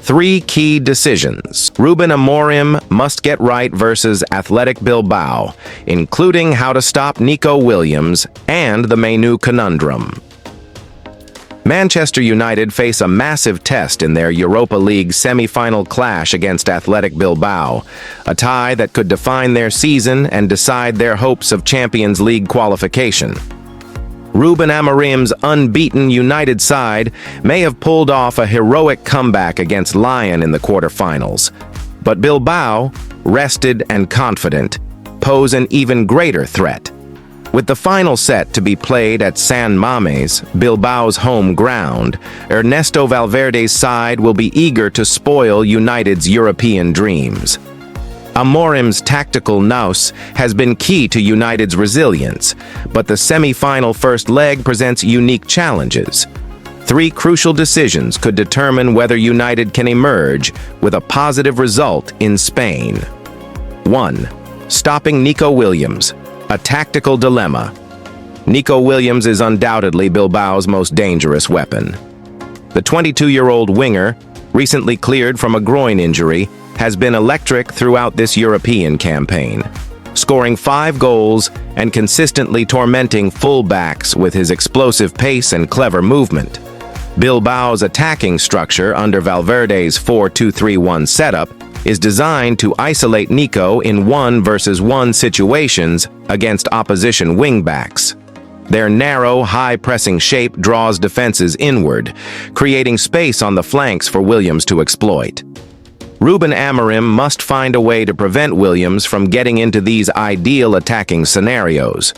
Three key decisions Ruben Amorim must get right versus Athletic Bilbao, including how to stop Nico Williams and the MAINO conundrum. Manchester United face a massive test in their Europa League semi-final clash against Athletic Bilbao, a tie that could define their season and decide their hopes of Champions League qualification. Ruben Amorim's unbeaten United side may have pulled off a heroic comeback against Lyon in the quarterfinals, but Bilbao, rested and confident, pose an even greater threat. With the final set to be played at San Mamés, Bilbao's home ground, Ernesto Valverde's side will be eager to spoil United's European dreams. Amorim's tactical nous has been key to United's resilience, but the semi-final first leg presents unique challenges. Three crucial decisions could determine whether United can emerge with a positive result in Spain. 1. Stopping Nico Williams, a tactical dilemma. Nico Williams is undoubtedly Bilbao's most dangerous weapon. The 22-year-old winger, recently cleared from a groin injury, has been electric throughout this European campaign, scoring 5 goals and consistently tormenting full-backs with his explosive pace and clever movement. Bilbao's attacking structure under Valverde's 4-2-3-1 setup is designed to isolate Nico in 1-versus-1 situations against opposition wingbacks. Their narrow, high-pressing shape draws defenses inward, creating space on the flanks for Williams to exploit. Ruben Amorim must find a way to prevent Williams from getting into these ideal attacking scenarios.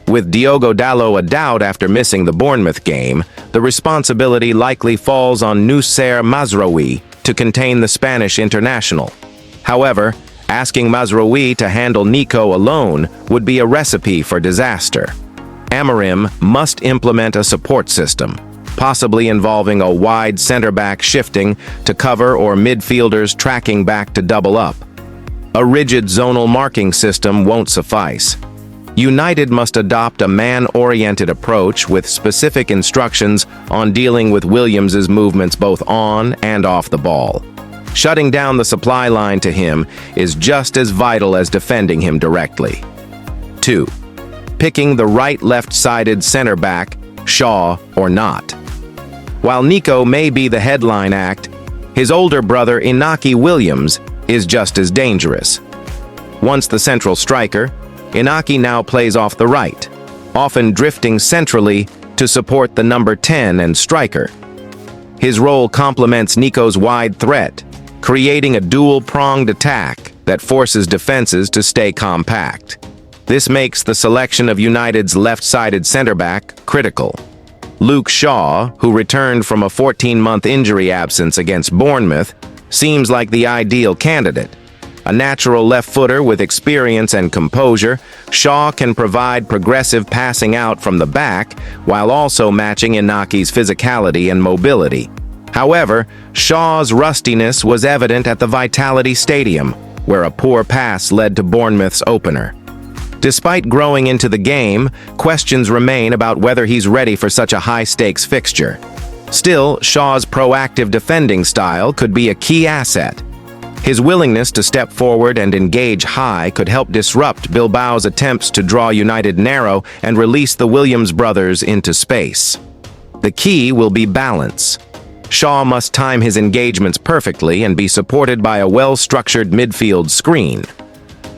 With Diogo Dalot a doubt after missing the Bournemouth game, the responsibility likely falls on Noussair Mazraoui to contain the Spanish international. However, asking Mazraoui to handle Nico alone would be a recipe for disaster. Amorim must implement a support system, possibly involving a wide center-back shifting to cover or midfielders tracking back to double up. A rigid zonal marking system won't suffice. United must adopt a man-oriented approach with specific instructions on dealing with Williams's movements both on and off the ball. Shutting down the supply line to him is just as vital as defending him directly. 2. Picking the right left-sided center-back, Shaw or not. While Nico may be the headline act, his older brother Inaki Williams is just as dangerous. Once the central striker, Inaki now plays off the right, often drifting centrally to support the number 10 and striker. His role complements Nico's wide threat, creating a dual-pronged attack that forces defenses to stay compact. This makes the selection of United's left-sided center-back critical. Luke Shaw, who returned from a 14-month injury absence against Bournemouth, seems like the ideal candidate. A natural left-footer with experience and composure, Shaw can provide progressive passing out from the back while also matching Inaki's physicality and mobility. However, Shaw's rustiness was evident at the Vitality Stadium, where a poor pass led to Bournemouth's opener. Despite growing into the game, questions remain about whether he's ready for such a high-stakes fixture. Still, Shaw's proactive defending style could be a key asset. His willingness to step forward and engage high could help disrupt Bilbao's attempts to draw United narrow and release the Williams brothers into space. The key will be balance. Shaw must time his engagements perfectly and be supported by a well-structured midfield screen.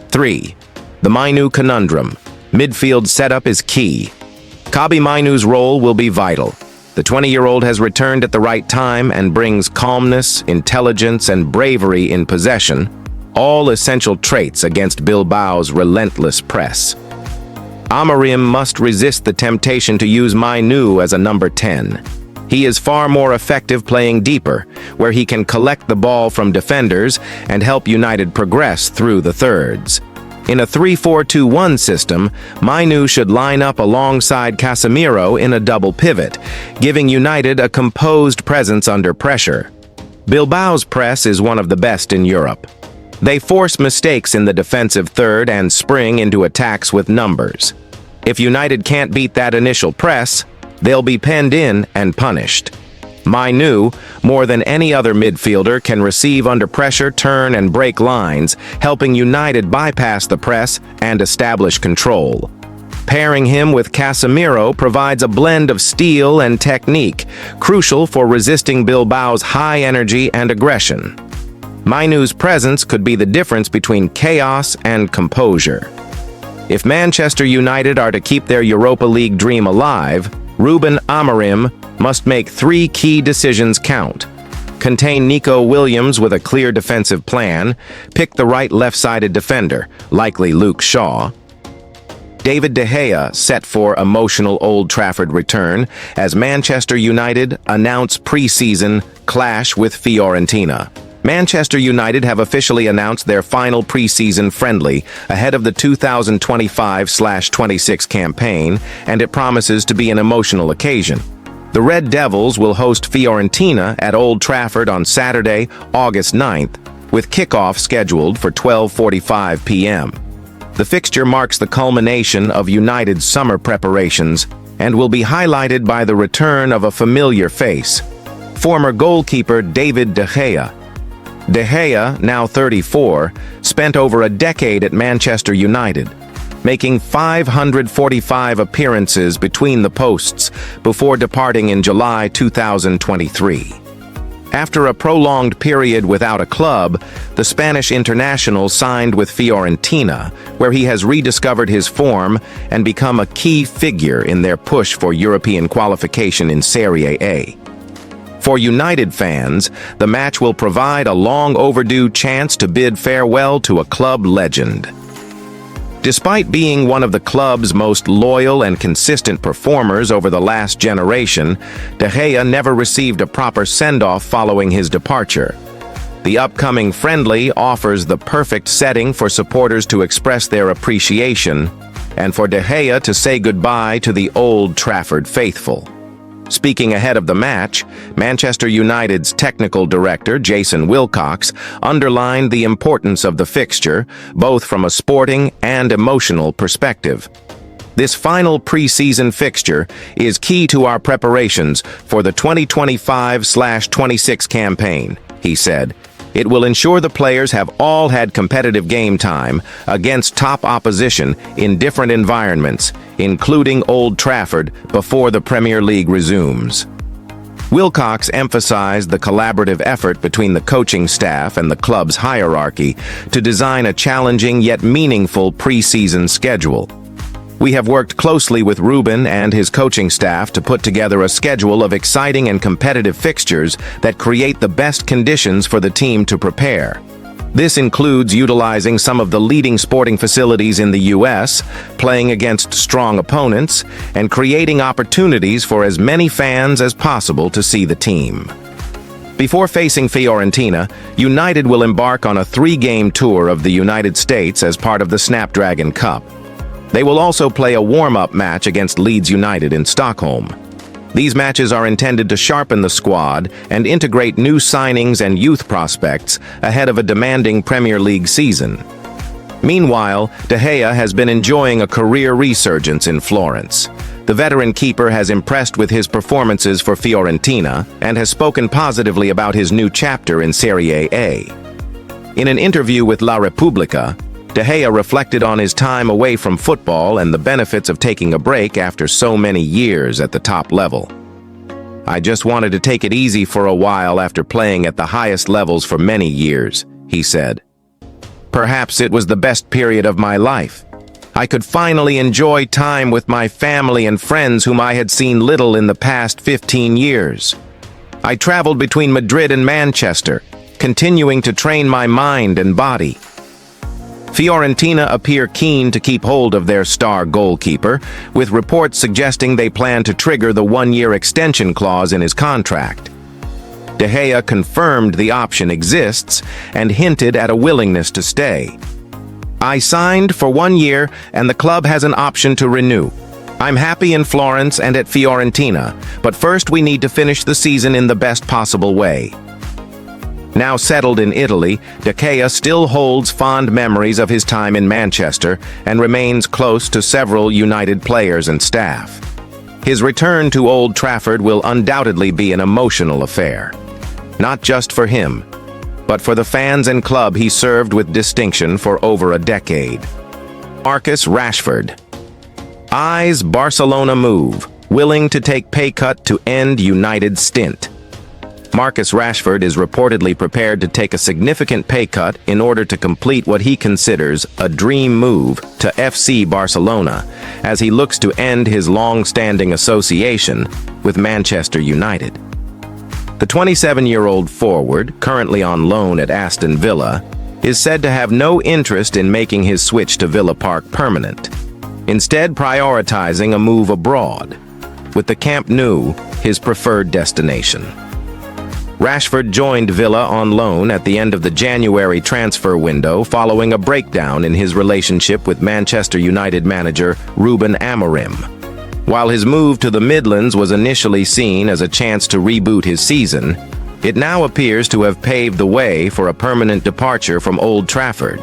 3. The MAINO conundrum. Midfield setup is key. Kobbie Mainoo's role will be vital. The 20-year-old has returned at the right time and brings calmness, intelligence, and bravery in possession, all essential traits against Bilbao's relentless press. Amorim must resist the temptation to use MAINO as a number 10. He is far more effective playing deeper, where he can collect the ball from defenders and help United progress through the thirds. In a 3-4-2-1 system, MAINO should line up alongside Casemiro in a double pivot, giving United a composed presence under pressure. Bilbao's press is one of the best in Europe. They force mistakes in the defensive third and spring into attacks with numbers. If United can't beat that initial press, they'll be penned in and punished. MAINO, more than any other midfielder, can receive under pressure, turn and break lines, helping United bypass the press and establish control. Pairing him with Casemiro provides a blend of steel and technique, crucial for resisting Bilbao's high energy and aggression. MAINO's presence could be the difference between chaos and composure. If Manchester United are to keep their Europa League dream alive, Ruben Amorim must make 3 key decisions count. Contain Nico Williams with a clear defensive plan, pick the right left-sided defender, likely Luke Shaw. David de Gea set for emotional Old Trafford return as Manchester United announce pre-season clash with Fiorentina. Manchester United have officially announced their final pre-season friendly ahead of the 2025/26 campaign, and it promises to be an emotional occasion. The Red Devils will host Fiorentina at Old Trafford on Saturday, August 9th, with kickoff scheduled for 12:45 p.m. The fixture marks the culmination of United's summer preparations and will be highlighted by the return of a familiar face, former goalkeeper David de Gea. De Gea, now 34, spent over a decade at Manchester United, making 545 appearances between the posts before departing in July 2023. After a prolonged period without a club, the Spanish international signed with Fiorentina, where he has rediscovered his form and become a key figure in their push for European qualification in Serie A. For United fans, the match will provide a long-overdue chance to bid farewell to a club legend. Despite being one of the club's most loyal and consistent performers over the last generation, De Gea never received a proper send-off following his departure. The upcoming friendly offers the perfect setting for supporters to express their appreciation and for De Gea to say goodbye to the Old Trafford faithful. Speaking ahead of the match, Manchester United's technical director, Jason Wilcox, underlined the importance of the fixture, both from a sporting and emotional perspective. This final pre-season fixture is key to our preparations for the 2025/26 campaign, he said. It will ensure the players have all had competitive game time against top opposition in different environments, including Old Trafford, before the Premier League resumes. Wilcox emphasized the collaborative effort between the coaching staff and the club's hierarchy to design a challenging yet meaningful pre-season schedule. We have worked closely with Ruben and his coaching staff to put together a schedule of exciting and competitive fixtures that create the best conditions for the team to prepare. This includes utilizing some of the leading sporting facilities in the US, playing against strong opponents, and creating opportunities for as many fans as possible to see the team. Before facing Fiorentina, United will embark on a 3-game tour of the United States as part of the Snapdragon Cup. They will also play a warm-up match against Leeds United in Stockholm. These matches are intended to sharpen the squad and integrate new signings and youth prospects ahead of a demanding Premier League season. Meanwhile, De Gea has been enjoying a career resurgence in Florence. The veteran keeper has impressed with his performances for Fiorentina and has spoken positively about his new chapter in Serie A. In an interview with La Repubblica, De Gea reflected on his time away from football and the benefits of taking a break after so many years at the top level. "I just wanted to take it easy for a while after playing at the highest levels for many years," he said. "Perhaps it was the best period of my life. I could finally enjoy time with my family and friends whom I had seen little in the past 15 years. I traveled between Madrid and Manchester, continuing to train my mind and body." Fiorentina appear keen to keep hold of their star goalkeeper, with reports suggesting they plan to trigger the 1-year extension clause in his contract. De Gea confirmed the option exists and hinted at a willingness to stay. "I signed for 1 year and the club has an option to renew. I'm happy in Florence and at Fiorentina, but first we need to finish the season in the best possible way." Now settled in Italy, De Gea still holds fond memories of his time in Manchester and remains close to several United players and staff. His return to Old Trafford will undoubtedly be an emotional affair. Not just for him, but for the fans and club he served with distinction for over a decade. Marcus Rashford. Eyes Barcelona move, willing to take pay cut to end United's stint. Marcus Rashford is reportedly prepared to take a significant pay cut in order to complete what he considers a dream move to FC Barcelona, as he looks to end his long-standing association with Manchester United. The 27-year-old forward, currently on loan at Aston Villa, is said to have no interest in making his switch to Villa Park permanent, instead prioritizing a move abroad, with the Camp Nou his preferred destination. Rashford joined Villa on loan at the end of the January transfer window following a breakdown in his relationship with Manchester United manager Ruben Amorim. While his move to the Midlands was initially seen as a chance to reboot his season, it now appears to have paved the way for a permanent departure from Old Trafford.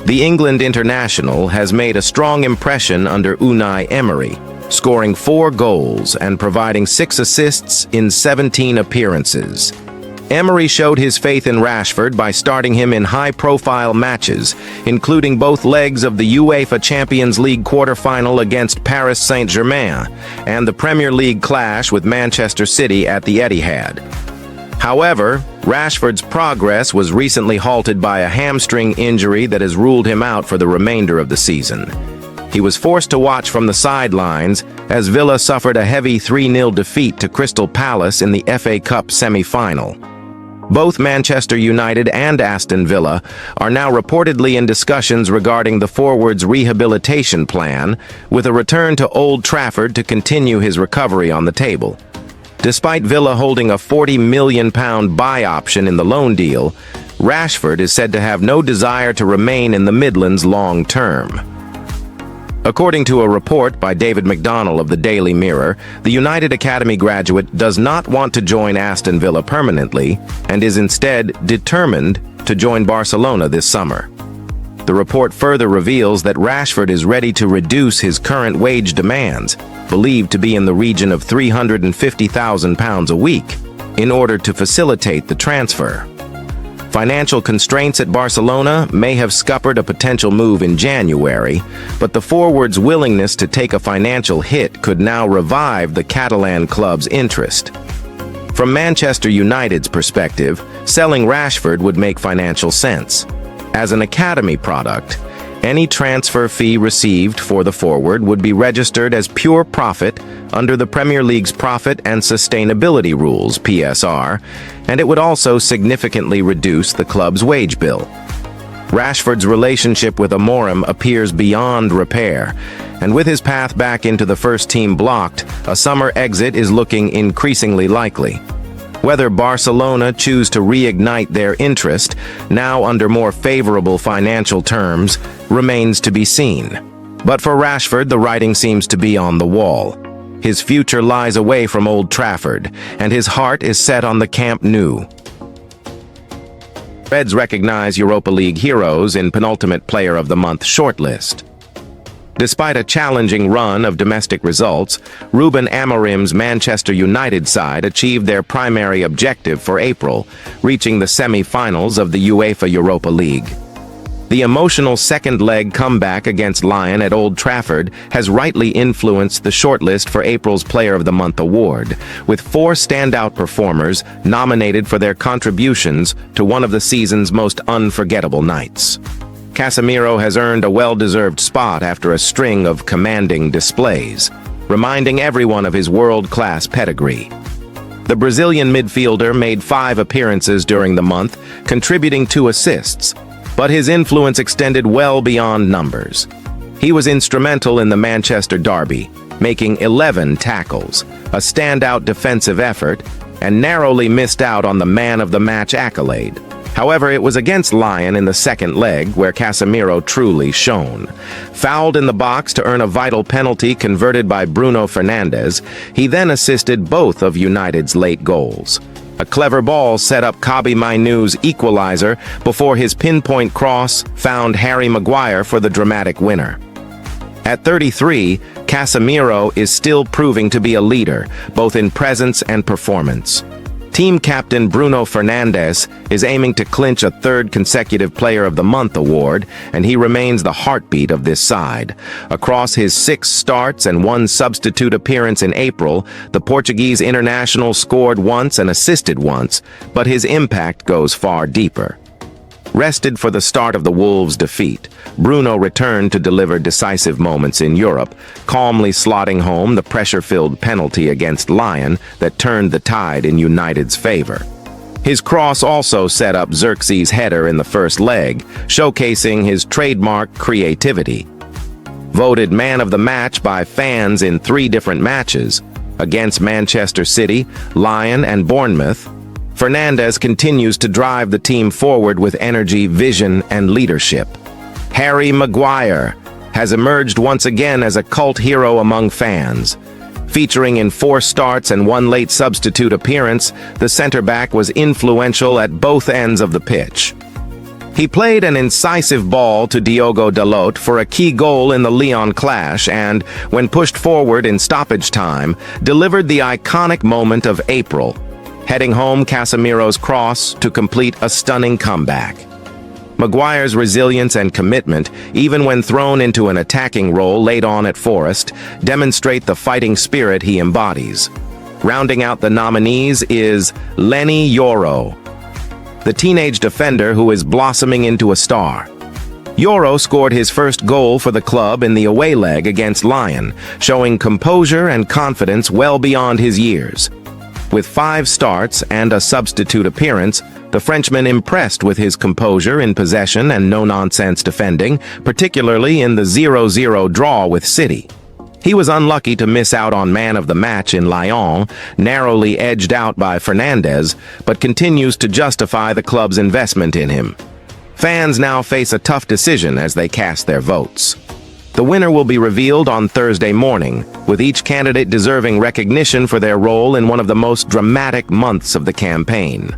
The England international has made a strong impression under Unai Emery, scoring 4 goals and providing 6 assists in 17 appearances. Emery showed his faith in Rashford by starting him in high-profile matches, including both legs of the UEFA Champions League quarter-final against Paris Saint-Germain and the Premier League clash with Manchester City at the Etihad. However, Rashford's progress was recently halted by a hamstring injury that has ruled him out for the remainder of the season. He was forced to watch from the sidelines as Villa suffered a heavy 3-0 defeat to Crystal Palace in the FA Cup semi-final. Both Manchester United and Aston Villa are now reportedly in discussions regarding the forward's rehabilitation plan, with a return to Old Trafford to continue his recovery on the table. Despite Villa holding a £40 million buy option in the loan deal, Rashford is said to have no desire to remain in the Midlands long term. According to a report by David McDonnell of the Daily Mirror, the United Academy graduate does not want to join Aston Villa permanently and is instead determined to join Barcelona this summer. The report further reveals that Rashford is ready to reduce his current wage demands, believed to be in the region of £350,000 a week, in order to facilitate the transfer. Financial constraints at Barcelona may have scuppered a potential move in January, but the forward's willingness to take a financial hit could now revive the Catalan club's interest. From Manchester United's perspective, selling Rashford would make financial sense. As an academy product, any transfer fee received for the forward would be registered as pure profit under the Premier League's Profit and Sustainability Rules (PSR), and it would also significantly reduce the club's wage bill. Rashford's relationship with Amorim appears beyond repair, and with his path back into the first team blocked, a summer exit is looking increasingly likely. Whether Barcelona choose to reignite their interest, now under more favorable financial terms, remains to be seen. But for Rashford, the writing seems to be on the wall. His future lies away from Old Trafford, and his heart is set on the Camp Nou. Reds recognize Europa League heroes in penultimate Player of the Month shortlist. Despite a challenging run of domestic results, Ruben Amorim's Manchester United side achieved their primary objective for April, reaching the semi-finals of the UEFA Europa League. The emotional second-leg comeback against Lyon at Old Trafford has rightly influenced the shortlist for April's Player of the Month award, with 4 standout performers nominated for their contributions to one of the season's most unforgettable nights. Casemiro has earned a well-deserved spot after a string of commanding displays, reminding everyone of his world-class pedigree. The Brazilian midfielder made 5 appearances during the month, contributing 2 assists, but his influence extended well beyond numbers. He was instrumental in the Manchester derby, making 11 tackles, a standout defensive effort, and narrowly missed out on the man-of-the-match accolade. However, it was against Lyon in the second leg where Casemiro truly shone. Fouled in the box to earn a vital penalty converted by Bruno Fernandes, he then assisted both of United's late goals. A clever ball set up Kobbie Mainoo's equalizer before his pinpoint cross found Harry Maguire for the dramatic winner. At 33, Casemiro is still proving to be a leader, both in presence and performance. Team captain Bruno Fernandes is aiming to clinch a third consecutive Player of the Month award, and he remains the heartbeat of this side. Across his 6 starts and 1 substitute appearance in April, the Portuguese international scored once and assisted once, but his impact goes far deeper. Rested for the start of the Wolves' defeat, Bruno returned to deliver decisive moments in Europe, calmly slotting home the pressure-filled penalty against Lyon that turned the tide in United's favor. His cross also set up Xerxes' header in the first leg, showcasing his trademark creativity. Voted man of the match by fans in 3 different matches, against Manchester City, Lyon, and Bournemouth, Fernandes continues to drive the team forward with energy, vision, and leadership. Harry Maguire has emerged once again as a cult hero among fans. Featuring in 4 starts and 1 late substitute appearance, the centre-back was influential at both ends of the pitch. He played an incisive ball to Diogo Dalot for a key goal in the Lyon clash and, when pushed forward in stoppage time, delivered the iconic moment of April, heading home Casemiro's cross to complete a stunning comeback. Maguire's resilience and commitment, even when thrown into an attacking role late on at Forest, demonstrate the fighting spirit he embodies. Rounding out the nominees is Leny Yoro, the teenage defender who is blossoming into a star. Yoro scored his first goal for the club in the away leg against Lyon, showing composure and confidence well beyond his years. With 5 starts and a substitute appearance, the Frenchman impressed with his composure in possession and no-nonsense defending, particularly in the 0-0 draw with City. He was unlucky to miss out on man of the match in Lyon, narrowly edged out by Fernandes, but continues to justify the club's investment in him. Fans now face a tough decision as they cast their votes. The winner will be revealed on Thursday morning, with each candidate deserving recognition for their role in one of the most dramatic months of the campaign.